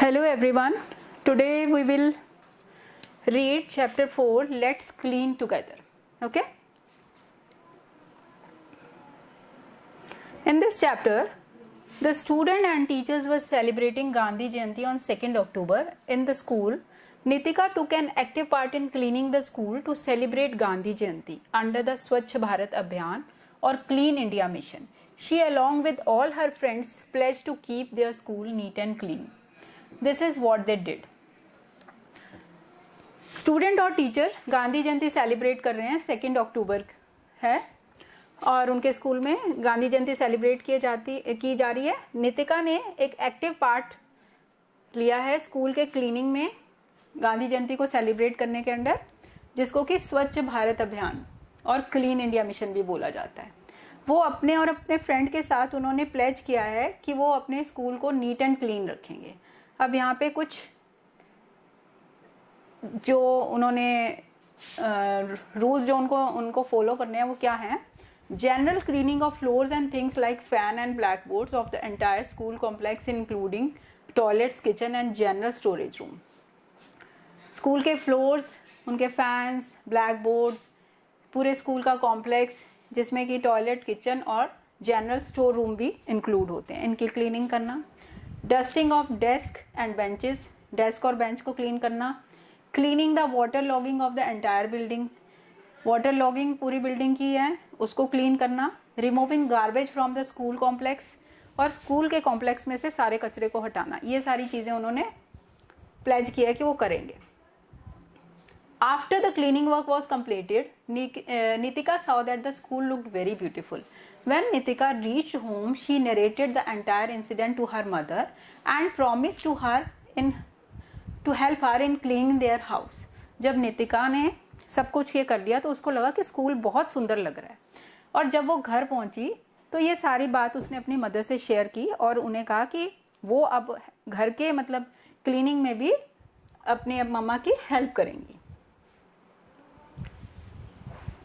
Hello everyone. Today we will read chapter 4. Let's clean together. Okay? In this chapter, the student and teachers were celebrating Gandhi Jayanti on 2nd October in the school. Nitika took an active part in cleaning the school to celebrate Gandhi Jayanti under the Swachh Bharat Abhiyan or Clean India mission. She, along with all her friends, pledged to keep their school neat and clean. This is what they did. Student और teacher Gandhi जयंती celebrate कर रहे हैं, 2 अक्टूबर है और उनके school में गांधी जयंती celebrate की जा रही है. नितिका ने एक एक्टिव पार्ट लिया है स्कूल के क्लीनिंग में गांधी जयंती को सेलिब्रेट करने के अंडर, जिसको कि स्वच्छ भारत अभियान और क्लीन इंडिया मिशन भी बोला जाता है. वो अपने और अपने फ्रेंड के साथ उन्होंने प्लेज किया है कि वो अपने स्कूल को नीट एंड क्लीन रखेंगे. अब यहाँ पे कुछ जो उन्होंने रूल्स जो उनको फॉलो करने हैं वो क्या हैं. General cleaning of floors and things like fan and black boards of the entire school complex including toilets, kitchen and general storage room. School के फ्लोर्स, उनके फैंस, ब्लैक बोर्ड्स, पूरे स्कूल का कॉम्प्लेक्स जिसमें कि टॉयलेट, किचन और general store room भी include होते हैं, इनकी क्लीनिंग करना. Dusting of desk and benches, desk और बेंच को क्लीन करना. Cleaning the water logging off the entire building, water logging पूरी बिल्डिंग की है उसको क्लीन करना. Removing garbage from the school complex, और स्कूल के कॉम्प्लेक्स में से सारे कचरे को हटाना. ये सारी चीज़ें उन्होंने प्लेज किया कि वो करेंगे. After the cleaning work was completed, Nitika saw that the school looked very beautiful. When Nitika reached home, she narrated the entire incident to her mother and promised to help her in cleaning their house. जब नितिका ने सब कुछ ये कर लिया तो उसको लगा कि स्कूल बहुत सुंदर लग रहा है, और जब वो घर पहुंची तो ये सारी बात उसने अपनी मदर से शेयर की और उन्हें कहा कि वो अब घर के क्लीनिंग में भी अपनी मम्मा की हेल्प करेंगी.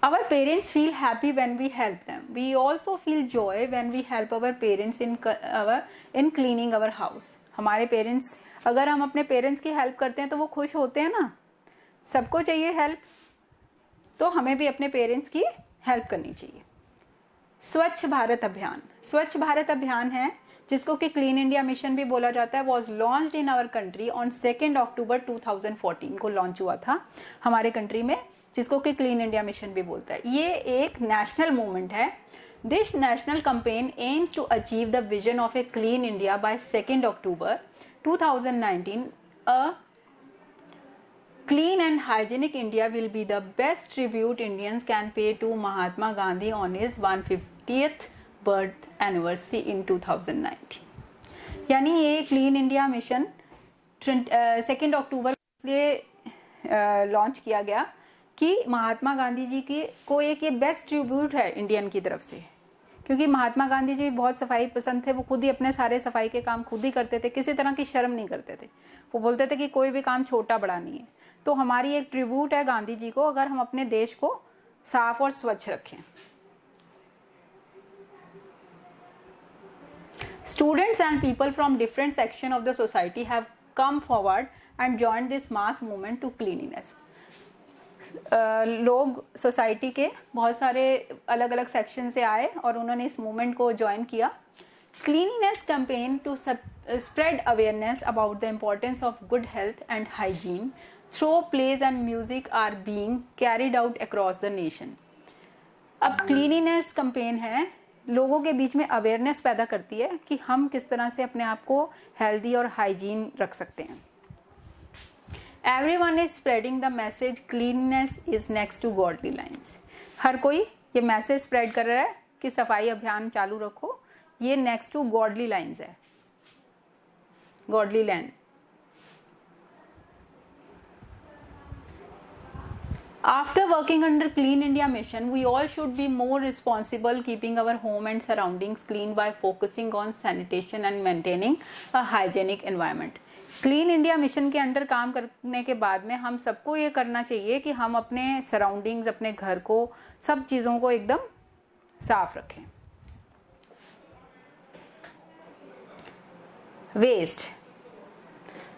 Our parents feel happy when we help them. We also feel joy when we help our parents in cleaning our house. हमारे पेरेंट्स, अगर हम अपने पेरेंट्स की हेल्प करते हैं तो वो खुश होते हैं ना. सबको चाहिए हेल्प, तो हमें भी अपने पेरेंट्स की हेल्प करनी चाहिए. स्वच्छ भारत अभियान, स्वच्छ भारत अभियान है जिसको कि क्लीन इंडिया मिशन भी बोला जाता है. Was launched in our country on 2 October 2014 को लॉन्च हुआ था हमारे कंट्री में, जिसको कि क्लीन इंडिया मिशन भी बोलता है. ये एक नेशनल मूवमेंट है. This national campaign aims to achieve the vision of a clean India by 2 October 2019. A clean and hygienic India will be the best tribute Indians can pay to Mahatma Gandhi on his 150th birth anniversary in 2019. यानी ये clean India mission 2 अक्टूबर लिए launch किया गया कि महात्मा गांधी जी को एक ये best tribute है इंडियन की तरफ से, क्योंकि महात्मा गांधी जी भी बहुत सफाई पसंद थे. वो खुद ही अपने सारे सफाई के काम खुद ही करते थे, किसी तरह की शर्म नहीं करते थे. वो बोलते थे कि कोई भी काम छोटा बड़ा नहीं है. तो हमारी एक ट्रिब्यूट है गांधी जी को, अगर हम अपने देश को साफ और स्वच्छ रखें. Students and people from different sections of the society have come forward and joined this mass movement to cleanliness. लोग सोसाइटी के बहुत सारे अलग अलग सेक्शन से आए और उन्होंने इस मूवमेंट को ज्वाइन किया. Cleanliness campaign to spread awareness about the importance of good health and hygiene through plays and music are being carried out across the nation. अब क्लीनिनेस कैंपेन है, लोगों के बीच में अवेयरनेस पैदा करती है कि हम किस तरह से अपने आप को हेल्दी और हाइजीन रख सकते हैं. Everyone is spreading the message cleanliness is next to godly lines. हर कोई ये मैसेज स्प्रेड कर रहा है कि सफाई अभियान चालू रखो. ये नेक्स्ट टू गॉडली लाइन्स है, godly line. After working under Clean India Mission, we all should be more responsible keeping our home and surroundings clean by focusing on sanitation and maintaining a hygienic environment. Clean India mission के under काम करने के बाद में हम सबको ये करना चाहिए कि हम अपने सराउंडिंग्स, अपने घर को, सब चीज़ों को एकदम साफ रखें. Waste,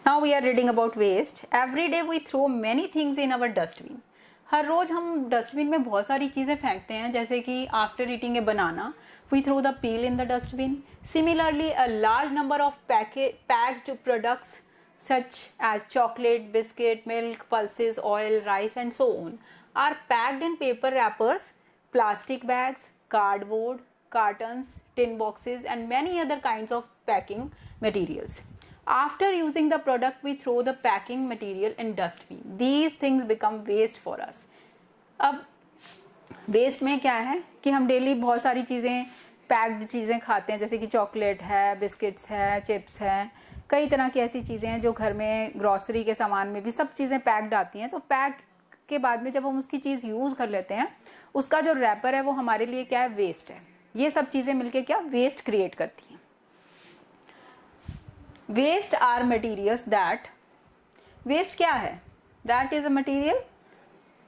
now we are reading about waste. Every day we throw many things in our dustbin. हर रोज हम डस्टबिन में बहुत सारी चीज़ें फेंकते हैं, जैसे कि after eating a banana we throw the peel in the dustbin. Similarly a large number of packed products such as chocolate, biscuit, milk, pulses, oil, rice and so on are packed in paper wrappers, plastic bags, cardboard, cartons, tin boxes and many other kinds of packing materials. After using the product, we throw the packing material in dustbin. These things become waste for us. अब waste में क्या है कि हम daily बहुत सारी चीज़ें, packed चीज़ें खाते हैं, जैसे कि चॉकलेट है, बिस्किट्स है, चिप्स है, कई तरह की ऐसी चीज़ें हैं जो घर में ग्रॉसरी के सामान में भी सब चीज़ें पैक्ड आती हैं. तो पैक के बाद में जब हम उसकी चीज़ यूज़ कर लेते हैं, उसका जो रैपर है वो हमारे लिए क्या है, वेस्ट है. ये सब चीज़ें मिलके क्या वेस्ट क्रिएट करती हैं. Waste are materials that, waste क्या है, that is a material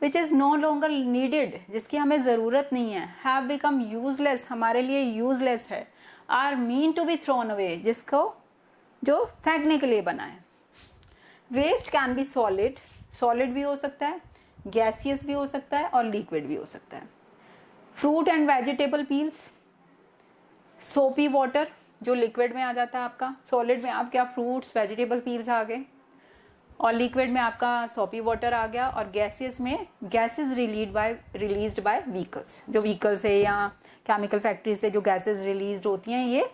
which is no longer needed, जिसकी हमें ज़रूरत नहीं है. हैव बिकम यूजलेस, हमारे लिए यूजलेस है. Are meant to be thrown away, जिसको जो फेंकने के लिए बना है. Waste can be solid, solid भी हो सकता है, गैसियस भी हो सकता है और लिक्विड भी हो सकता है. फ्रूट एंड वेजिटेबल पील्स, सोपी वाटर जो लिक्विड में आ जाता है आपका, सॉलिड में आप क्या फ्रूट्स वेजिटेबल पील्स आ गए, और लिक्विड में आपका सोपी वाटर आ गया, और गैसियस में गैसेज रिलीज्ड बाय व्हीकल्स, जो व्हीकल्स है या केमिकल फैक्ट्री से जो गैसेज रिलीज होती हैं, ये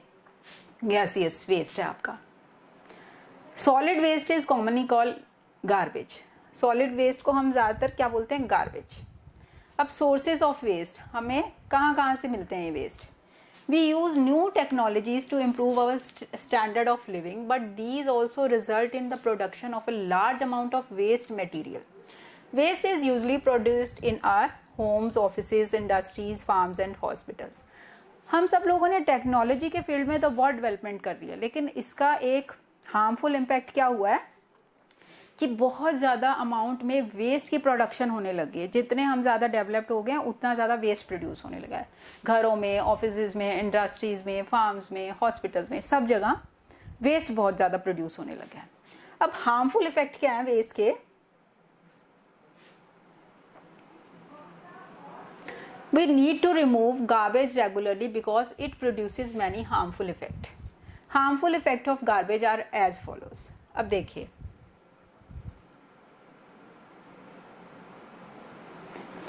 गैसियस वेस्ट है आपका. Solid waste is commonly called garbage. Solid waste को हम ज़्यादातर क्या बोलते हैं, गार्बेज. अब सोर्सेज ऑफ वेस्ट हमें कहाँ कहाँ से मिलते हैं ये waste. We use new technologies to improve our standard of living, but these also result in the production of a large amount of waste material. Waste is usually produced in our homes, offices, industries, farms and hospitals. हम सब लोगों ने technology के field में तो बहुत development कर रही है, लेकिन इसका एक हार्मफुल इम्पैक्ट क्या हुआ है कि बहुत ज़्यादा अमाउंट में वेस्ट की प्रोडक्शन होने लगी है. जितने हम ज़्यादा डेवलप्ड हो गए हैं उतना ज़्यादा वेस्ट प्रोड्यूस होने लगा है. घरों में, ऑफिसेज में, इंडस्ट्रीज़ में, फार्म्स में, हॉस्पिटल्स में, सब जगह वेस्ट बहुत ज़्यादा प्रोड्यूस होने लगा है. अब हार्मफुल इफेक्ट क्या है वेस्ट के. We need to remove garbage regularly because it produces many harmful effects. Harmful effect of garbage are as follows. अब देखिए,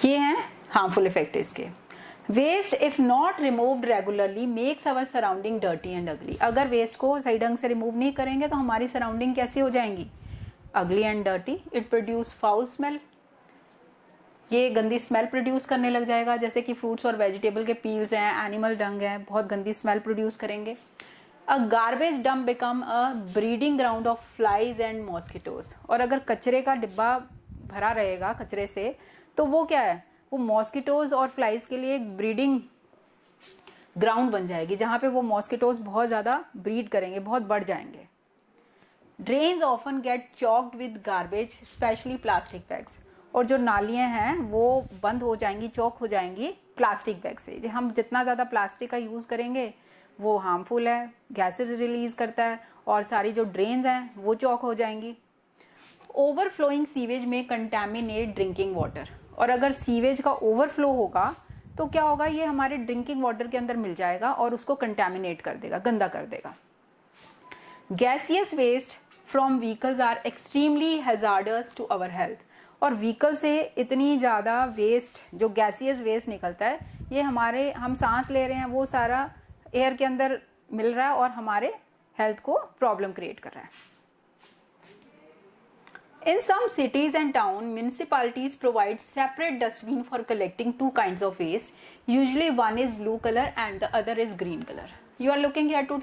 ये हैं harmful effect इसके. Waste if not removed regularly makes our surrounding dirty and ugly. अगर waste को सही ढंग से रिमूव नहीं करेंगे तो हमारी सराउंडिंग कैसी हो जाएंगी, ugly and dirty. It produce foul smell. ये गंदी स्मेल प्रोड्यूस करने लग जाएगा, जैसे कि फ्रूट्स और वेजिटेबल के पील्स हैं, एनिमल डंग है, बहुत गंदी स्मेल प्रोड्यूस करेंगे. अ garbage dump become a breeding ground of flies and mosquitoes. और अगर कचरे का डिब्बा भरा रहेगा कचरे से, तो वो क्या है, वो मॉस्किटोज और फ्लाइज के लिए एक ब्रीडिंग ग्राउंड बन जाएगी, जहाँ पे वो मॉस्किटोज बहुत ज़्यादा ब्रीड करेंगे, बहुत बढ़ जाएंगे. Drains often get choked with garbage, specially plastic bags. और जो नालियाँ हैं वो बंद हो जाएंगी, चौक हो जाएंगी प्लास्टिक बैग से. हम जितना ज़्यादा प्लास्टिक का यूज़ करेंगे वो हार्मफुल है, गैसेज रिलीज़ करता है, और सारी जो ड्रेन्स हैं वो चौक हो जाएंगी. ओवरफ्लोइंग सीवेज में कंटेमिनेट ड्रिंकिंग वाटर. और अगर सीवेज का ओवरफ्लो होगा तो क्या होगा, ये हमारे ड्रिंकिंग वाटर के अंदर मिल जाएगा और उसको कंटेमिनेट कर देगा, गंदा कर देगा. Gaseous waste from vehicles are extremely hazardous to our health. और व्हीकल से इतनी ज़्यादा वेस्ट, जो गैसियस वेस्ट निकलता है, ये हमारे, हम सांस ले रहे हैं वो सारा एयर के अंदर मिल रहा है और हमारे हेल्थ को प्रॉब्लम क्रिएट कर रहा है. In some cities and towns, municipalities provide separate dustbin for collecting two kinds of waste. Usually one is blue color and the other is green color. You are looking here two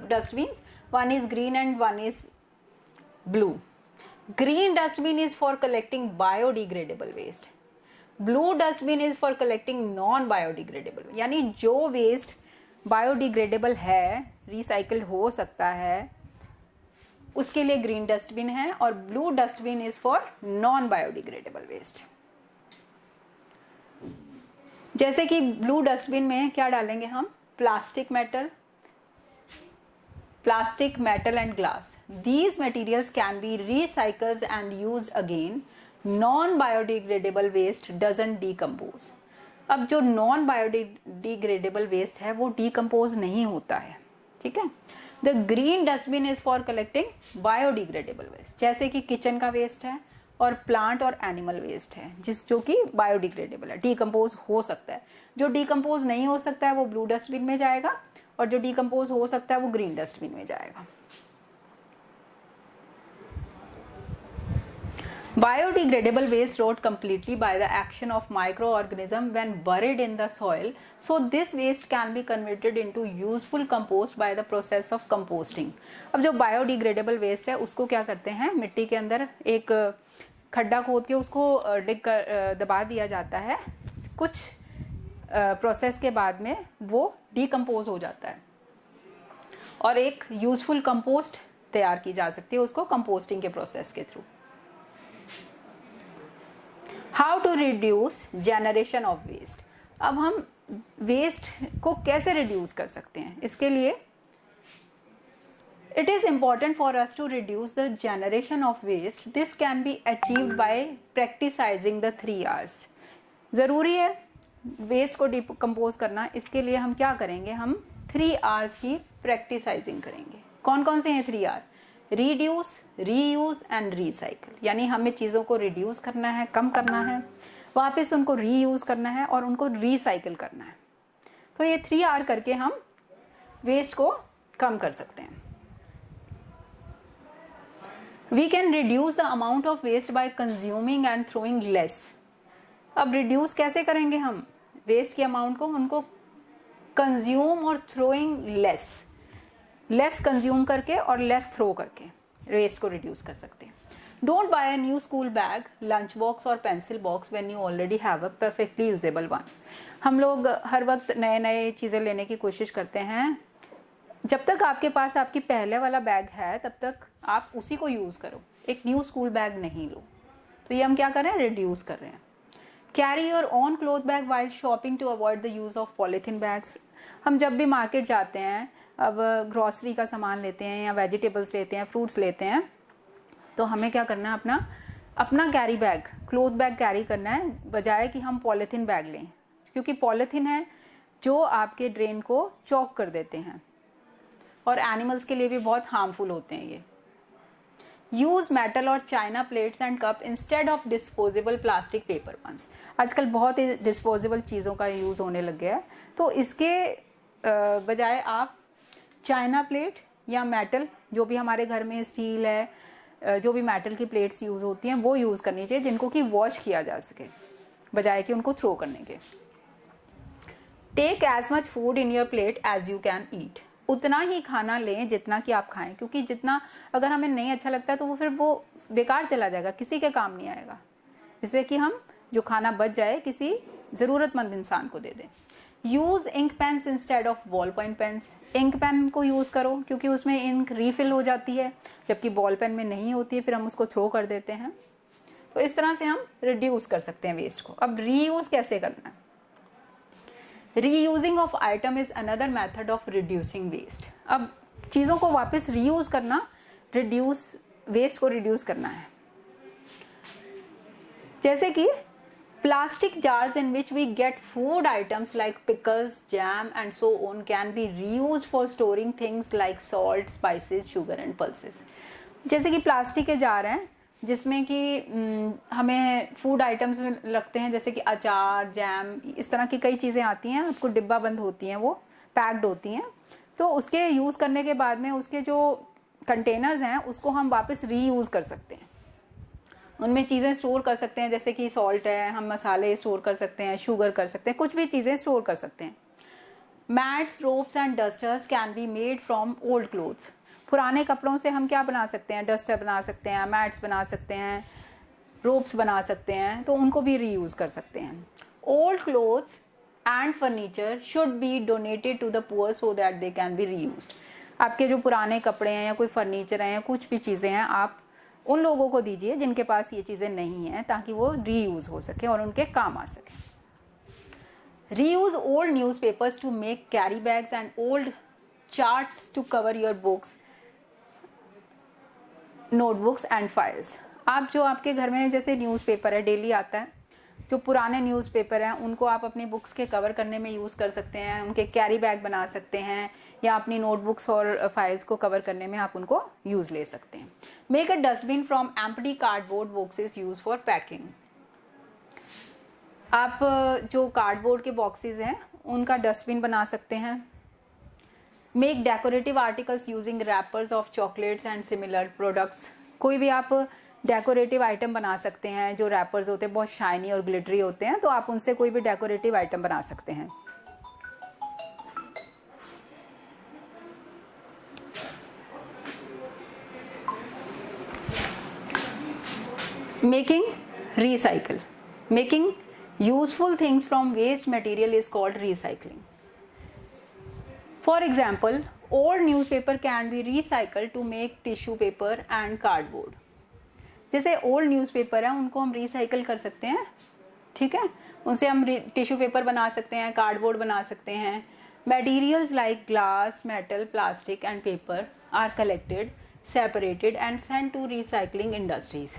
dustbins. One is green and one is blue. Green dustbin is for collecting biodegradable waste. Blue dustbin is for collecting non-biodegradable. यानी जो waste biodegradable है, recycled हो सकता है, उसके लिए green dustbin है, और blue dustbin is for non biodegradable waste. जैसे कि ब्लू डस्टबिन में क्या डालेंगे हम, plastic, metal, plastic, metal and glass. These materials can be recycled and used again. Non-biodegradable waste doesn't decompose. अब जो नॉन बायोडिग्रेडेबल वेस्ट है वो डिकम्पोज नहीं होता है, ठीक है। The green dustbin is for collecting biodegradable waste, जैसे कि किचन का वेस्ट है और प्लांट और एनिमल वेस्ट है जो कि बायोडिग्रेडेबल है, डिकम्पोज हो सकता है। जो डिकम्पोज नहीं हो सकता है वो ब्लू डस्टबिन में जाएगा और जो डिकम्पोज हो सकता है वो ग्रीन डस्टबिन में जाएगा। Biodegradable waste rot completely by the action of microorganism when buried in the soil. So this waste can be converted into useful compost by the process of composting. अब जो biodegradable waste है उसको क्या करते हैं, मिट्टी के अंदर एक खड्डा खोद के उसको दबा दिया जाता है, कुछ प्रोसेस के बाद में वो डिकम्पोज हो जाता है और एक यूजफुल कंपोस्ट तैयार की जा सकती है उसको कंपोस्टिंग के प्रोसेस के through. How to reduce generation of waste. अब हम वेस्ट को कैसे रिड्यूस कर सकते हैं, इसके लिए it is important for us to reduce the generation of waste. This can be achieved by practising the 3 R's। जरूरी है वेस्ट को डिकम्पोज करना, इसके लिए हम क्या करेंगे, हम 3 R's की प्रैक्टिसाइजिंग करेंगे। कौन कौन से हैं 3 R? Reduce, reuse and recycle. यानी हमें चीज़ों को रिड्यूस करना है, कम करना है, वापस उनको रीयूज करना है और उनको रिसाइकल करना है। तो ये 3 R करके हम वेस्ट को कम कर सकते हैं। We can reduce the amount of waste by consuming and throwing less. अब रिड्यूस कैसे करेंगे हम वेस्ट के अमाउंट को, उनको कंज्यूम और थ्रोइंग लेस कंज्यूम करके और लेस थ्रो करके वेस्ट को रिड्यूस कर सकते हैं। Don't buy a new school bag, lunch box और pencil box when you already have a perfectly usable one. हम लोग हर वक्त नए चीज़ें लेने की कोशिश करते हैं। जब तक आपके पास आपकी पहले वाला बैग है तब तक आप उसी को यूज़ करो, एक न्यू स्कूल बैग नहीं लो। तो ये हम क्या कर रहे हैं, रिड्यूस कर रहे हैं। Carry your own cloth bag while shopping to avoid the use of polythene bags. हम जब भी मार्केट जाते हैं, अब ग्रॉसरी का सामान लेते हैं या वेजिटेबल्स लेते हैं, फ्रूट्स लेते हैं, तो हमें क्या करना है, अपना carry bag, cloth bag carry करना है, बजाय कि हम पॉलीथीन बैग लें, क्योंकि पॉलीथीन है जो आपके ड्रेन को चॉक कर देते हैं और एनिमल्स के लिए भी बहुत हार्मफुल होते हैं ये। यूज़ मेटल और china plates and cup instead of disposable plastic paper ones. आजकल बहुत ही डिस्पोजेबल चीज़ों का यूज़ होने लग गया है, तो इसके बजाय आप चाइना प्लेट या मेटल, जो भी हमारे घर में स्टील है, जो भी मेटल की प्लेट्स यूज़ होती हैं वो यूज़ करनी चाहिए, जिनको कि वॉश किया जा सके, बजाय कि उनको थ्रो करने के। Take as much food in your plate as you can eat. उतना ही खाना लें जितना कि आप खाएं, क्योंकि जितना अगर हमें नहीं अच्छा लगता है तो वो फिर वो बेकार चला जाएगा, किसी के काम नहीं आएगा। इससे कि हम जो खाना बच जाए किसी ज़रूरतमंद इंसान को दे दें। Use ink pens instead of ball point pens. Ink pen को यूज़ करो क्योंकि उसमें इंक रीफिल हो जाती है, जबकि बॉल पेन में नहीं होती है, फिर हम उसको थ्रो कर देते हैं। तो इस तरह से हम रिड्यूस कर सकते हैं वेस्ट को। अब रीयूज़ कैसे करना है? Reusing of item is another method of reducing waste. अब चीज़ों को वापस रीयूज़ करना, वेस्ट को रिड्यूस करना है। जैसे कि plastic jars in which we get food items like pickles, jam and so on can be reused for storing things like salt, spices, sugar and pulses। जैसे कि प्लास्टिक के जार हैं जिसमें कि हमें फूड आइटम्स लगते हैं, जैसे कि अचार, जैम, इस तरह की कई चीज़ें आती हैं, आपको डिब्बा बंद होती हैं, वो पैक्ड होती हैं। तो उसके यूज़ करने के बाद में उसके जो कंटेनर्स हैं उसको हम वापस रीयूज़ कर सकते हैं, उनमें चीज़ें स्टोर कर सकते हैं, जैसे कि सॉल्ट है, हम मसाले स्टोर कर सकते हैं, शुगर कर सकते हैं, कुछ भी चीज़ें स्टोर कर सकते हैं। Mats, ropes and dusters can be made from old clothes. पुराने कपड़ों से हम क्या बना सकते हैं? डस्टर बना सकते हैं, मैट्स बना सकते हैं, रोप्स बना सकते हैं, तो उनको भी रीयूज़ कर सकते हैं। Old clothes and furniture should be donated to the poor so that they can be reused. आपके जो पुराने कपड़े हैं या कोई फर्नीचर हैं या कुछ भी चीज़ें हैं, आप उन लोगों को दीजिए जिनके पास ये चीज़ें नहीं हैं, ताकि वो रीयूज़ हो सके और उनके काम आ सके। Reuse old newspapers to make carry bags and old charts to cover your books, notebooks and files. आप जो आपके घर में जैसे न्यूज़पेपर है डेली आता है, जो पुराने न्यूज़पेपर हैं उनको आप अपनी बुक्स के कवर करने में यूज़ कर सकते हैं, उनके कैरी बैग बना सकते हैं, या अपनी नोटबुक्स और फाइल्स को कवर करने में आप उनको यूज़ ले सकते हैं. Make a dustbin from empty cardboard boxes use for packing. आप जो कार्डबोर्ड के बॉक्सेस हैं उनका डस्टबिन बना सकते हैं. Make decorative articles using rappers of chocolates and similar products. कोई भी आप डेकोरेटिव आइटम बना सकते हैं, जो रैपर्स होते हैं बहुत शाइनी और ग्लिटरी होते हैं, तो आप उनसे कोई भी डेकोरेटिव आइटम बना सकते हैं. Making recycle. Making useful things from waste material is called recycling. For example, old newspaper can be recycled to make tissue paper and cardboard. जैसे ओल्ड न्यूज़पेपर है उनको हम रिसाइकल कर सकते हैं, ठीक है, उनसे हम टिश्यू पेपर बना सकते हैं, कार्डबोर्ड बना सकते हैं. Materials like glass, metal, plastic and paper are collected, separated and sent to recycling industries.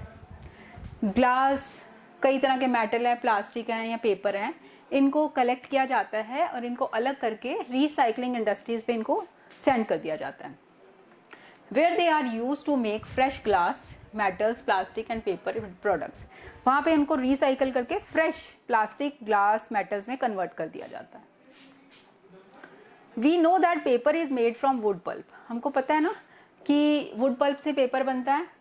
Glass, कई तरह के मेटल है, प्लास्टिक है या पेपर है, इनको कलेक्ट किया जाता है और इनको अलग करके रिसाइकलिंग इंडस्ट्रीज पे इनको सेंड कर दिया जाता है. Where they are use to make fresh glass, metals, plastic and paper products. वहाँ पे इनको रिसाइकल करके फ्रेश प्लास्टिक, ग्लास, मेटल्स में कन्वर्ट कर दिया जाता है. We know that paper is made from wood pulp. हमको पता है ना कि वुड पल्प से पेपर बनता है.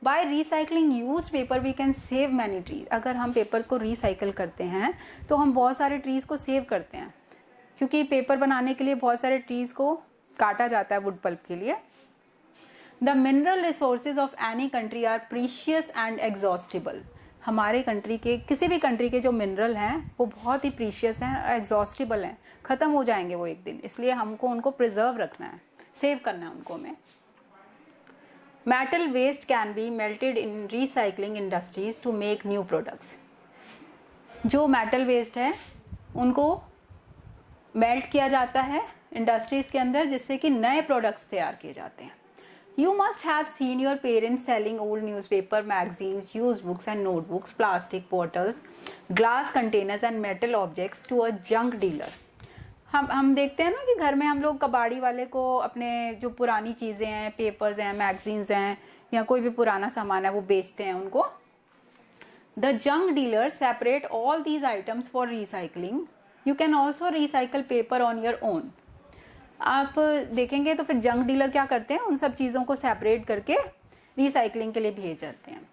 By recycling use paper we can save many trees. अगर हम पेपर्स को रिसाइकल करते हैं तो हम बहुत सारे ट्रीज को सेव करते हैं, क्योंकि पेपर बनाने के लिए बहुत सारे ट्रीज को काटा जाता है वुड पल्प के लिए. The mineral resources of any country are precious and exhaustible. हमारे कंट्री के, किसी भी कंट्री के जो मिनरल हैं वो बहुत ही प्रीशियस हैं और एग्जॉस्टिबल हैं, ख़त्म हो जाएंगे वो एक दिन, इसलिए हमको उनको प्रिजर्व रखना है, सेव करना है उनको हमें. Metal waste can be melted in recycling industries to make new products. जो metal waste है उनको मेल्ट किया जाता है इंडस्ट्रीज के अंदर, जिससे कि नए प्रोडक्ट्स तैयार किए जाते हैं. You must have seen your parents selling old newspaper, magazines, used books and notebooks, plastic bottles, glass containers and metal objects to a junk dealer. हम देखते हैं ना कि घर में हम लोग कबाड़ी वाले को अपने जो पुरानी चीज़ें हैं, पेपर्स हैं, मैगजीन्स हैं या कोई भी पुराना सामान है वो बेचते हैं उनको. The junk dealer separate all these items for recycling. You can also recycle paper on your own. आप देखेंगे तो फिर जंक डीलर क्या करते हैं, उन सब चीज़ों को सेपरेट करके रिसाइकलिंग के लिए भेज जाते हैं.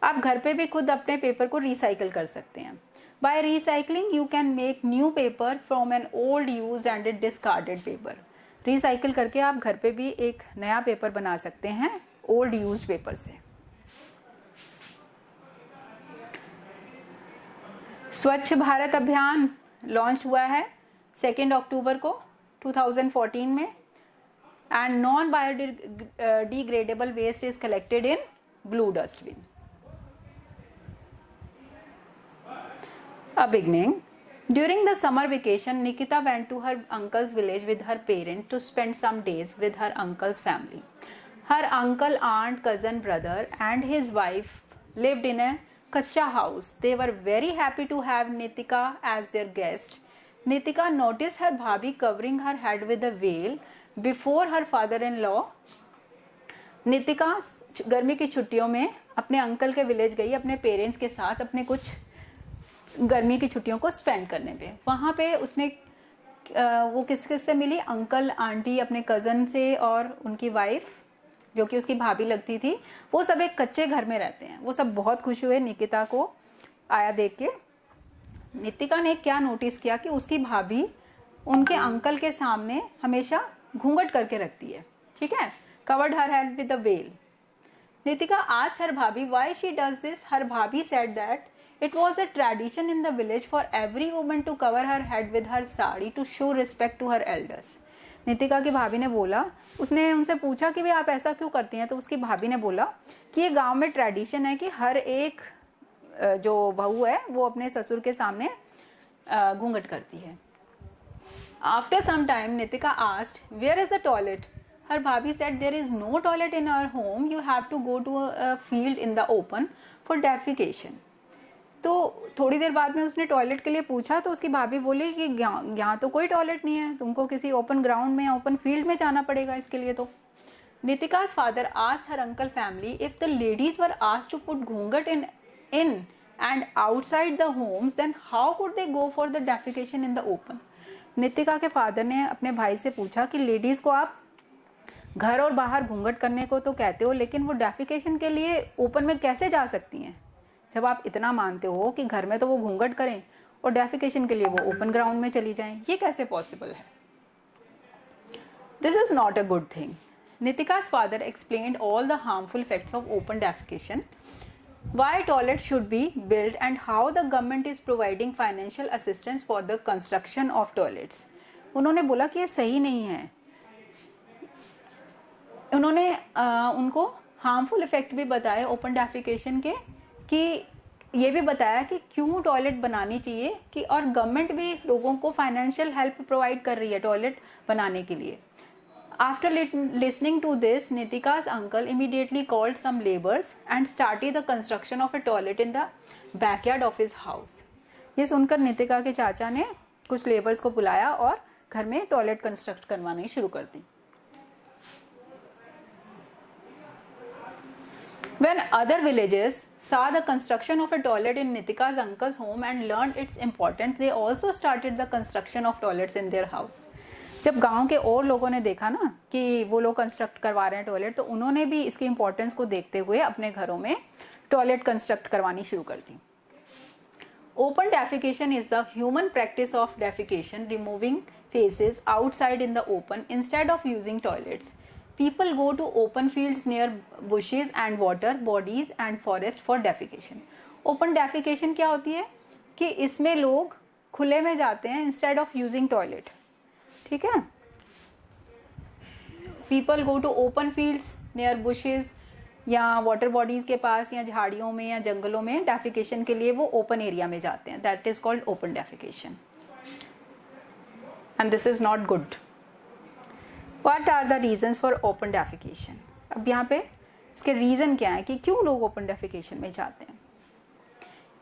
आप घर पे भी खुद अपने पेपर को रिसाइकल कर सकते हैं. By recycling, you can make new paper from an old, used and discarded paper. Recycle करके आप घर पे भी एक नया पेपर बना सकते हैं ओल्ड यूज्ड पेपर से. स्वच्छ भारत अभियान लॉन्च हुआ है 2 अक्टूबर को 2014 में. And non biodegradable waste is collected in blue dustbin. A beginning. During the summer vacation, Nikita went to her uncle's village with her parents to spend some days with her uncle's family. Her uncle, aunt, cousin, brother and his wife lived in a kacha house. They were very happy to have Nitika as their guest. Nitika noticed her bhabhi covering her head with a veil before her father-in-law. Nitika गर्मी की छुट्टियों में अपने uncle के village गई अपने parents के साथ, अपने कुछ गर्मी की छुट्टियों को स्पेंड करने पे. वहाँ पे उसने वो किस से मिली, अंकल, आंटी, अपने कज़न से और उनकी वाइफ जो कि उसकी भाभी लगती थी. वो सब एक कच्चे घर में रहते हैं. वो सब बहुत खुश हुए निकिता को आया देख के. नितिका ने क्या नोटिस किया कि उसकी भाभी उनके अंकल के सामने हमेशा घूंघट करके रखती है, ठीक है, covered her head with a well. Nitika asked her भाभी व्हाई शी डज दिस. हर भाभी said that it was a tradition in the village for every woman to cover her head with her sari to show respect to her elders. Nitika की भाभी ने बोला, उसने उनसे पूछा कि भाई आप ऐसा क्यों करती हैं, तो उसकी भाभी ने बोला कि ये गांव में ट्रेडिशन है कि हर एक जो बहू है वो अपने ससुर के सामने घूंघट करती है. After some time, Nitika asked, "Where is the toilet?" Her bhabhi said, "There is no toilet in our home. You have to go to a field in the open for defecation." तो थोड़ी देर बाद में उसने toilet के लिए पूछा तो उसकी भाभी बोली कि यहाँ तो कोई टॉयलेट नहीं है, तुमको किसी ओपन ग्राउंड में या ओपन फील्ड में जाना पड़ेगा इसके लिए। तो Nitika's father asked her uncle family if the ladies were asked to put घूंघट in and outside the homes, then how could they go for the defecation in the open? Nitika के father ने अपने भाई से पूछा कि लेडीज को आप घर और बाहर घूंघट करने को तो कहते हो, लेकिन वो डेफिकेशन के लिए ओपन में कैसे जा सकती हैं? जब आप इतना मानते हो कि घर में तो वो घूंघट करें और डेफिकेशन के लिए वो ओपन ग्राउंड में चली जाएं, ये कैसे पॉसिबल है? This is not a good thing. Nitika's father explained all the harmful effects of open defecation, why toilets should be built, and how the government is providing financial assistance for the construction of toilets. उन्होंने बोला कि ये सही नहीं है. उन्होंने उनको harmful effect भी बताए ओपन डेफिकेशन के, कि ये भी बताया कि क्यों टॉयलेट बनानी चाहिए, कि और गवर्नमेंट भी लोगों को फाइनेंशियल हेल्प प्रोवाइड कर रही है टॉयलेट बनाने के लिए. After listening to this, Nitika's uncle immediately called some laborers and started the construction of a toilet in the backyard of his house. ये सुनकर नितिका के चाचा ने कुछ लेबर्स को बुलाया और घर में टॉयलेट कंस्ट्रक्ट करवानी शुरू कर दी. When other villagers saw the construction of a toilet in Nitika's uncle's home and learned its importance, they also started the construction of toilets in their house. जब गांव के और लोगों ने देखा ना कि वो लोग कंस्ट्रक्ट करवा रहे हैं टॉयलेट, तो उन्होंने भी इसकी इंपॉर्टेंस को देखते हुए अपने घरों में टॉयलेट कंस्ट्रक्ट करवानी शुरू कर दी. Open defecation is the human practice of defecation, removing faeces outside in the open instead of using toilets. People go to open fields near bushes and water bodies and forest for defecation. Open defecation क्या होती है कि इसमें लोग खुले में जाते हैं इंस्टेड ऑफ यूजिंग टॉयलेट. ठीक है. People go to open fields near bushes या वाटर बॉडीज के पास या झाड़ियों में या जंगलों में डेफिकेशन के लिए वो ओपन एरिया में जाते हैं. That is called open defecation and this is not good. What are the reasons for open defecation? अब यहाँ पे इसके रीजन क्या है कि क्यों लोग ओपन डेफिकेशन में जाते हैं.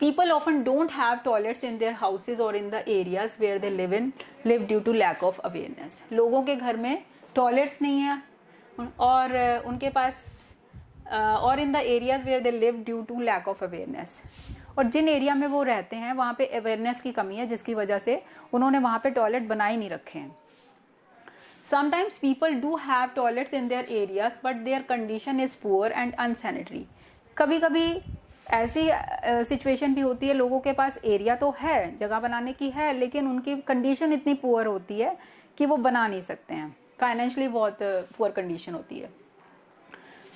People often don't have toilets in their houses or in the areas where they live due to lack of awareness. लोगों के घर में टॉयलेट्स नहीं है और उनके पास और in the areas where they live due to lack of awareness. और जिन एरिया में वो रहते हैं वहाँ पे अवेयरनेस की कमी है, जिसकी वजह से उन्होंने वहाँ पे टॉयलेट बनाए नहीं रखे हैं. Sometimes people do have toilets in their areas, but their condition is poor and unsanitary. कभी कभी ऐसी सिचुएशन भी होती है, लोगों के पास एरिया तो है, जगह बनाने की है, लेकिन उनकी कंडीशन इतनी पुअर होती है कि वो बना नहीं सकते हैं. फाइनेंशियली बहुत पुअर कंडीशन होती है.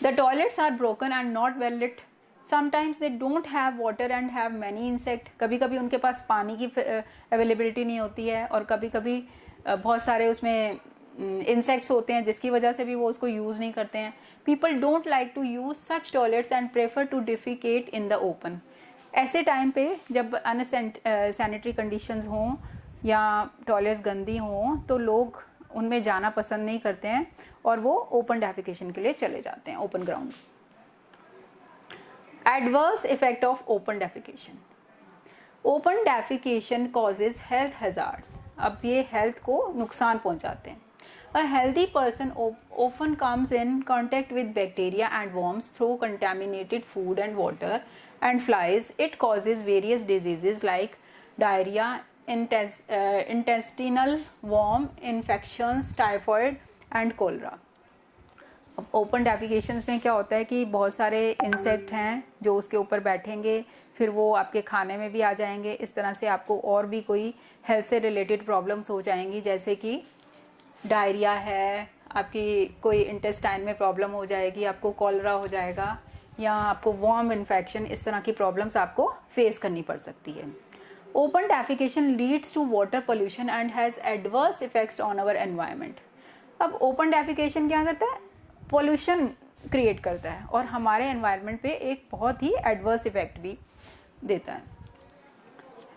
The toilets are broken and not well lit. Sometimes they don't have water and have many insect. कभी कभी उनके पास पानी की अवेलेबिलिटी नहीं होती है और कभी कभी बहुत सारे उसमें इंसेक्ट्स होते हैं, जिसकी वजह से भी वो उसको यूज़ नहीं करते हैं. People don't like to use such toilets and prefer to defecate in the open. ऐसे टाइम पे जब अनसैनिटरी कंडीशंस हों या टॉयलेट्स गंदी हों तो लोग उनमें जाना पसंद नहीं करते हैं और वो ओपन डेफिकेशन के लिए चले जाते हैं open ground. Adverse effect of open defecation. Open defecation causes health hazards. अब ये हेल्थ को नुकसान पहुंचाते हैं. A healthy person often comes in contact with bacteria and worms through contaminated food and water and flies. It causes various diseases like diarrhea, intestinal worm infections, typhoid and cholera. अब open डेफिकेशंस में क्या होता है कि बहुत सारे insect हैं जो उसके ऊपर बैठेंगे, फिर वो आपके खाने में भी आ जाएंगे. इस तरह से आपको और भी कोई हेल्थ से रिलेटेड प्रॉब्लम्स हो जाएंगी, जैसे कि डायरिया है, आपकी कोई इंटेस्टाइन में प्रॉब्लम हो जाएगी, आपको कॉलरा हो जाएगा या आपको वॉर्म इन्फेक्शन, इस तरह की प्रॉब्लम्स आपको फेस करनी पड़ सकती है. Open defecation leads to water pollution and has adverse effects on our environment. अब ओपन डेफिकेशन क्या करता है? पोल्यूशन क्रिएट करता है और हमारे एनवायरनमेंट पे एक बहुत ही एडवर्स इफेक्ट भी देता है.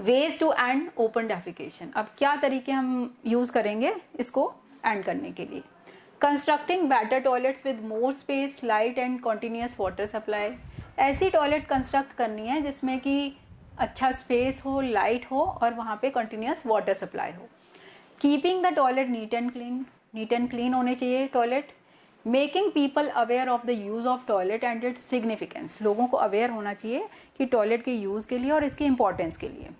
Ways to end open defecation. अब क्या तरीके हम यूज़ करेंगे इसको एंड करने के लिए? Constructing better toilets with more space, light and continuous water supply. ऐसी टॉयलेट कंस्ट्रक्ट करनी है जिसमें कि अच्छा स्पेस हो, लाइट हो और वहाँ पे कंटिन्यूस वाटर सप्लाई हो। Keeping the toilet neat and clean होने चाहिए toilet. Making people aware of the use of toilet and its significance. लोगों को अवेयर होना चाहिए कि टॉयलेट के यूज़ के लिए और इसकी इंपॉर्टेंस के लिए।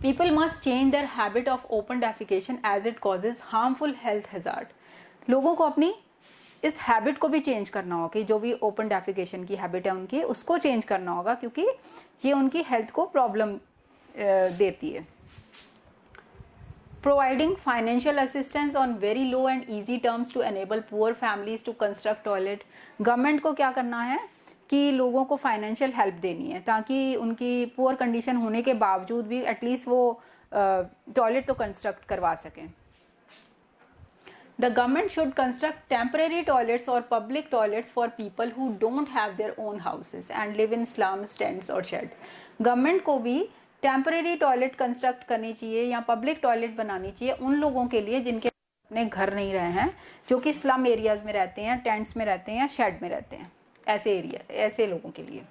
People must change their habit of open defecation as it causes harmful health hazard. लोगों को अपनी इस हैबिट को भी चेंज करना होगा कि जो भी ओपन डेफिकेशन की हैबिट है उनकी, उसको चेंज करना होगा क्योंकि ये उनकी हेल्थ को प्रॉब्लम देती है। Providing financial assistance on very low and easy terms to enable poor families to construct toilet. Government को क्या करना है कि लोगों को फाइनेंशियल हेल्प देनी है ताकि उनकी पुअर कंडीशन होने के बावजूद भी एटलीस्ट वो टॉयलेट तो कंस्ट्रक्ट करवा सकें। The government should construct temporary toilets or public toilets for people who don't have their own houses and live in slums, tents or shed. Government को भी टेम्परेरी टॉयलेट कंस्ट्रक्ट करनी चाहिए या public toilet बनानी चाहिए उन लोगों के लिए जिनके अपने घर नहीं रहे हैं, जो कि स्लम एरियाज में रहते हैं, टेंट्स में रहते हैं या शेड में रहते हैं, ऐसे लोगों के लिए।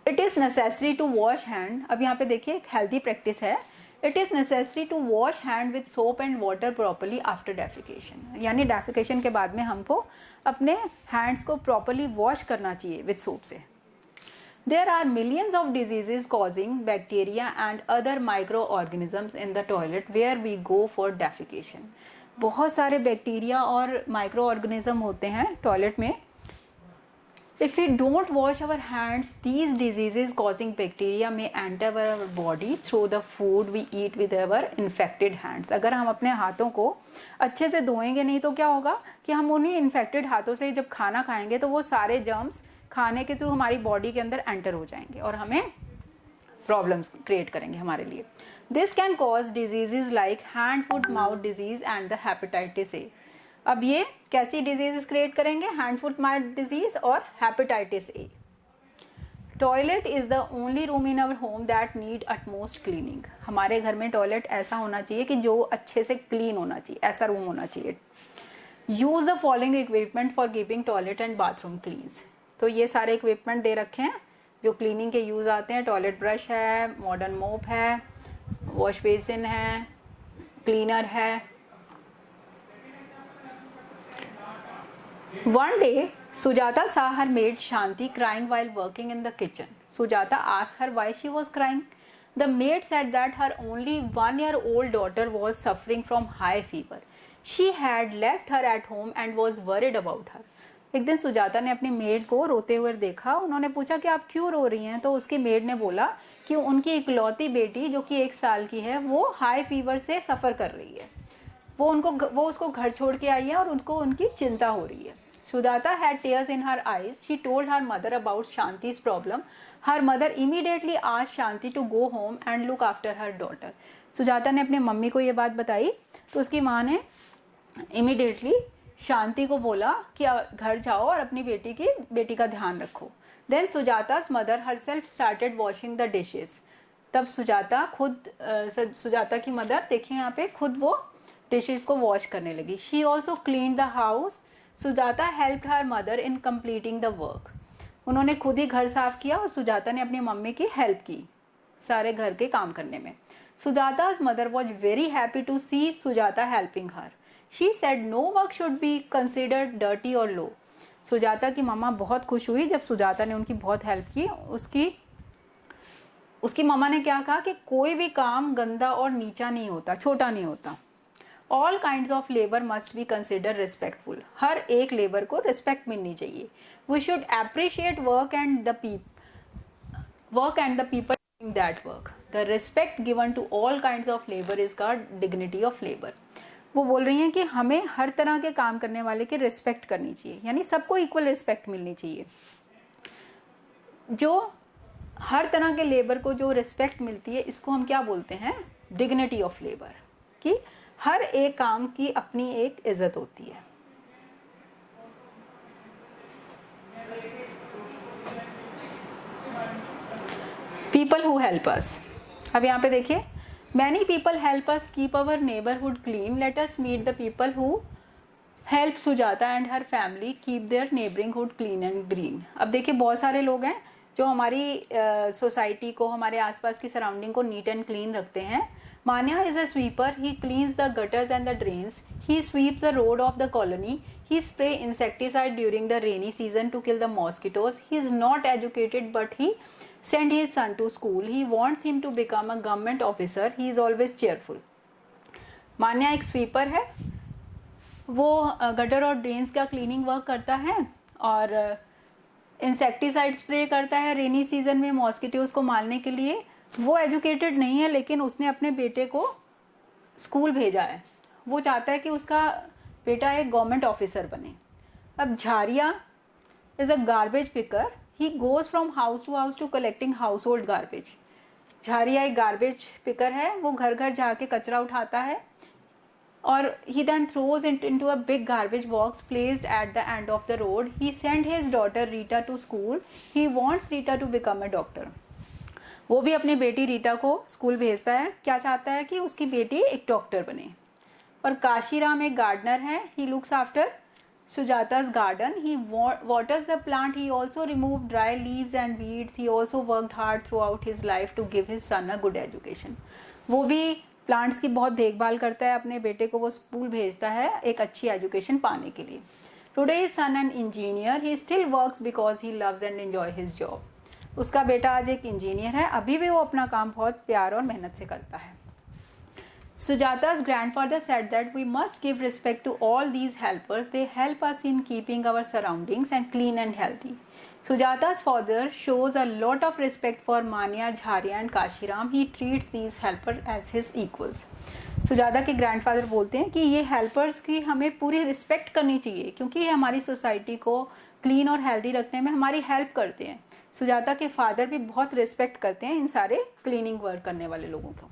It is necessary to wash hand. अब यहाँ पे देखिए एक हेल्थी प्रैक्टिस है। It is necessary to wash hand with soap and water properly after defecation. यानी डेफिकेशन के बाद में हमको अपने हैंड्स को प्रॉपरली वॉश करना चाहिए विद सोप से। There are millions of diseases causing bacteria and other micro organisms in the toilet where we go for defecation. बहुत सारे बैक्टीरिया और माइक्रो ऑर्गेनिज्म होते हैं टॉयलेट में। If we don't wash our hands, these diseases causing bacteria may enter our body through the food we eat with our infected hands. अगर हम अपने हाथों को अच्छे से धोएंगे नहीं तो क्या होगा कि हम उन्हीं इन्फेक्टेड हाथों से जब खाना खाएंगे तो वो सारे जर्म्स खाने के थ्रू हमारी बॉडी के अंदर एंटर हो जाएंगे और हमें प्रॉब्लम्स क्रिएट करेंगे हमारे लिए। This can cause diseases like hand foot mouth disease and the hepatitis A. अब ये कैसी डिजीजेस क्रिएट करेंगे? हैंड फुट माउथ डिजीज और hepatitis A. Toilet is the only room in our home that need utmost cleaning. हमारे घर में toilet ऐसा होना चाहिए कि जो अच्छे से क्लीन होना चाहिए, ऐसा रूम होना चाहिए। Use the following equipment for keeping toilet and bathroom cleans. तो ये सारे इक्विपमेंट दे रखे हैं जो क्लीनिंग के यूज आते हैं। टॉयलेट ब्रश है, मॉडर्न मोप है, वॉश बेसिन है, क्लीनर है। One day, Sujata saw her maid Shanti crying while working in the kitchen. Sujata asked her why she was crying. The maid said that her only 1-year-old daughter was suffering from high fever. She had left her at home and was worried about her. एक दिन सुजाता ने अपनी made को रोते हुए देखा। उन्होंने पूछा कि आप क्यों रो रही हैं? तो उसकी मेड ने बोला कि उनकी इकलौती बेटी जो कि 1 साल की है वो हाई फीवर से सफ़र कर रही है। वो उसको घर छोड़ के आई है और उनको उनकी चिंता हो रही है। Sujata had tears in her eyes. She told her mother about Shanti's problem. Her mother immediately asked Shanti to go home and look after her daughter. Sujata ने अपने मम्मी को ये बात बताई तो उसकी माँ ने इमीडिएटली शांति को बोला कि घर जाओ और अपनी बेटी का ध्यान रखो। Then Sujata's mother herself started washing the dishes. तब सुजाता की मदर देखिए यहाँ पे खुद वो डिशेस को वॉश करने लगी। She also cleaned the house. Sujata helped her mother in completing the work. उन्होंने खुद ही घर साफ किया और सुजाता ने अपनी मम्मी की हेल्प की सारे घर के काम करने में। सुजाता's mother was very happy to see Sujata helping her. She said no work should be considered dirty और लो। सुजाता की मम्मा बहुत खुश हुई जब सुजाता ने उनकी बहुत हेल्प की। उसकी मम्मा ने क्या कहा कि कोई भी काम गंदा और नीचा नहीं होता, छोटा नहीं होता। All kinds of labor must be considered respectful. हर एक लेबर को रिस्पेक्ट मिलनी चाहिए। We should appreciate work and the people doing that work. The respect given to all kinds of labor is called dignity of labor. वो बोल रही हैं कि हमें हर तरह के काम करने वाले की रिस्पेक्ट करनी चाहिए, यानी सबको इक्वल रिस्पेक्ट मिलनी चाहिए। जो हर तरह के लेबर को जो रिस्पेक्ट मिलती है इसको हम क्या बोलते हैं? Dignity of labour. कि हर एक काम की अपनी एक इज्जत होती है। People who help us. अब यहाँ पे देखिए, many people help us keep our neighbourhood clean, let us meet the people who help Sujata and her family keep their neighbouringhood clean and green. अब देखिए, बहुत सारे लोग हैं जो हमारी सोसाइटी को, हमारे आसपास की सराउंडिंग को नीट एंड क्लीन रखते हैं। Manya is a sweeper, he cleans the gutters and the drains, he sweeps the road of the colony, he spray insecticide during the rainy season to kill the mosquitoes. He is not educated but he sent his son to school. He wants him to become a government officer. He is always cheerful. मान्या एक sweeper है, वो gutter और drains का cleaning work करता है और insecticide spray करता है रेनी सीजन में मॉस्किटोज को मारने के लिए। वो एजुकेटेड नहीं है लेकिन उसने अपने बेटे को स्कूल भेजा है। वो चाहता है कि उसका बेटा एक गवर्नमेंट ऑफिसर बने। अब Jharia is a garbage picker, he goes from house to collecting house hold garbage. Jharia एक गार्बेज पिकर है, वो घर घर जाके कचरा उठाता है और he then throws it into a big garbage box placed at the end of the road. He sent his daughter Rita to school. He wants Rita to become a doctor. वो भी अपनी बेटी रीटा को स्कूल भेजता है, क्या चाहता है कि उसकी बेटी एक डॉक्टर बने। और काशीराम एक गार्डनर है, he looks after Sujata's garden. He waters the plant. He also removed dry leaves and weeds. He also worked hard throughout his life to give his son a good education. वो भी plants की बहुत देखभाल करता है, अपने बेटे को वो स्कूल भेजता है एक अच्छी एजुकेशन पाने के लिए। Today is son an engineer, he still works because he loves and enjoy his job. उसका बेटा आज एक इंजीनियर है, अभी भी वो अपना काम बहुत प्यार और मेहनत से करता है। Sujata's grandfather said that we must give respect to all these helpers. They help us in keeping our surroundings and clean and healthy. Sujata's father shows a lot of respect for Manya, Jharia and Kashiram. He treats these helpers as his equals. Sujata के grandfather बोलते हैं कि ये helpers की हमें पूरी respect करनी चाहिए क्योंकि ये हमारी सोसाइटी को क्लीन और हेल्दी रखने में हमारी हेल्प करते हैं। सुजाता के फादर भी बहुत रिस्पेक्ट करते हैं इन सारे क्लीनिंग वर्क करने वाले लोगों को।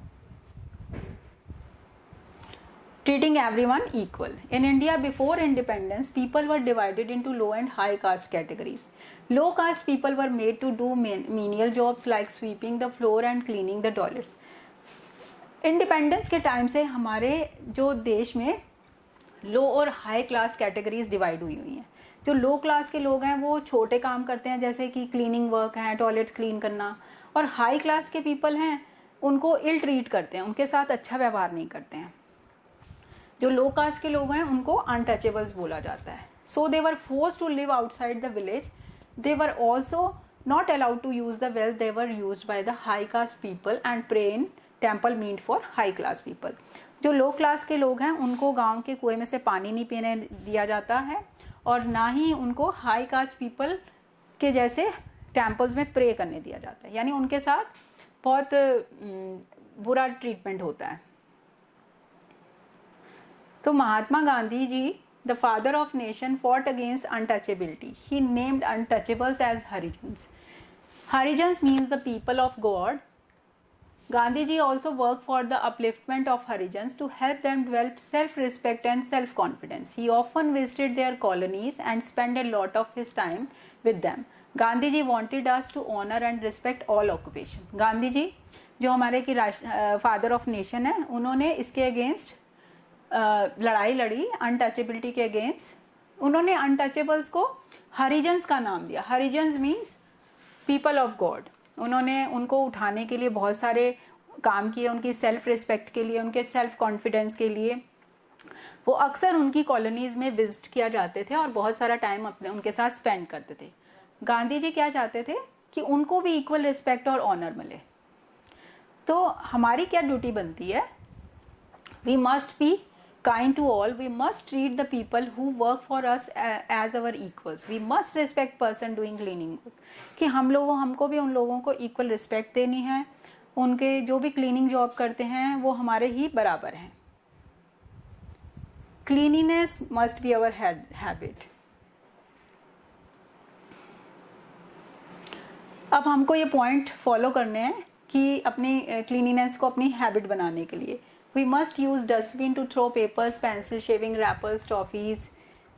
Treating everyone equal. In India before independence, people were divided into low and high caste categories. Low caste people were made to do menial jobs like sweeping the floor and cleaning the toilets. Independence के time से हमारे जो देश में लो और high class categories divide हुई हैं। जो लो क्लास के लोग हैं वो छोटे काम करते हैं जैसे कि क्लीनिंग वर्क है, टॉयलेट्स क्लीन करना, और हाई क्लास के पीपल हैं उनको इल ट्रीट करते हैं, उनके साथ अच्छा व्यवहार नहीं करते हैं। जो लो कास्ट के लोग हैं उनको अनटचेबल्स बोला जाता है। So they were force to live outside the village. They were also not allowed to use the wealth they were used by the high caste people and pray in temple meet for high class people. जो low class के लोग हैं उनको गांव के कुएं में से पानी नहीं पीने दिया जाता है और ना ही उनको हाई कास्ट पीपल के जैसे टेम्पल्स में प्रे करने दिया जाता है, यानी उनके साथ बहुत बुरा ट्रीटमेंट होता है। तो Mahatma Gandhi ji, the father of nation, fought against untouchability. He named untouchables as Harijans. Harijans means the people of God. Gandhi ji also worked for the upliftment of Harijans to help them develop self-respect and self-confidence. He often visited their colonies and spent a lot of his time with them. Gandhi ji wanted us to honor and respect all occupation. Gandhi ji जो हमारे की father of nation है, उन्होंने इसके against लड़ाई लड़ी, untouchability के against. उन्होंने अनटचेबल्स को हरिजन्स का नाम दिया। Harijans means people of God. उन्होंने उनको उठाने के लिए बहुत सारे काम किए, उनकी सेल्फ रिस्पेक्ट के लिए, उनके सेल्फ कॉन्फिडेंस के लिए। वो अक्सर उनकी कॉलोनीज में विजिट किया जाते थे और बहुत सारा टाइम अपने उनके साथ स्पेंड करते थे। गांधी जी क्या चाहते थे कि उनको भी इक्वल रिस्पेक्ट और ऑनर मिले। तो हमारी क्या ड्यूटी बनती है? We must be kind to all. We must treat the people who work for us as our equals. We must respect person doing cleaning work. कि हमको भी उन लोगों को इक्वल रिस्पेक्ट देनी है। उनके जो भी क्लीनिंग जॉब करते हैं वो हमारे ही बराबर हैं। Cleanliness must be our habit. अब हमको ये पॉइंट फॉलो करने हैं कि अपनी क्लीनिनेस को अपनी हैबिट बनाने के लिए We must use dustbin to throw papers, pencil, shaving wrappers, toffees,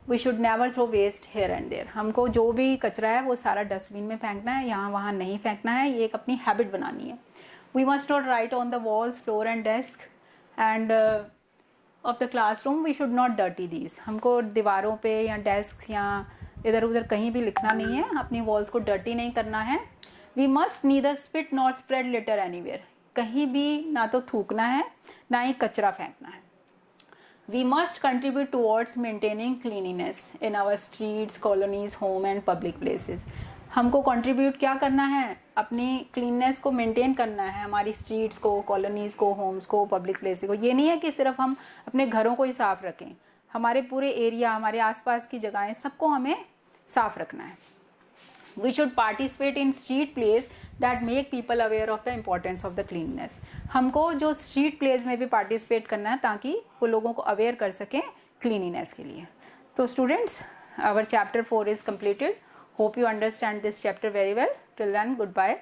we should never throw waste here and there. हमको जो भी कचरा है वो सारा डस्टबिन में फेंकना है, यहाँ वहाँ नहीं फेंकना है, ये एक अपनी हैबिट बनानी है। We must not write on the walls, floor and desk and of the classroom, we should not dirty these. हमको दीवारों पे या डेस्क या इधर उधर कहीं भी लिखना नहीं है, अपनी वॉल्स को डर्टी नहीं करना है। We must neither spit not spread litter anywhere. कहीं भी ना तो थूकना है ना ही कचरा फेंकना है। We must contribute towards maintaining cleanliness in our streets, colonies, home and public places. हमको कंट्रीब्यूट क्या करना है? अपनी क्लीननेस को मेंटेन करना है, हमारी स्ट्रीट्स को, कॉलोनीज़ को, होम्स को, पब्लिक प्लेसेस को। ये नहीं है कि सिर्फ हम अपने घरों को ही साफ़ रखें, हमारे पूरे एरिया, हमारे आसपास की जगहें, सबको हमें साफ़ रखना है। We should participate in street plays that make people aware of the importance of the cleanliness. हमको जो street plays में भी participate करना है ताकि वो लोगों को aware कर सकें cleanliness के लिए। तो students, our chapter 4 is completed. Hope you understand this chapter very well. Till then, goodbye.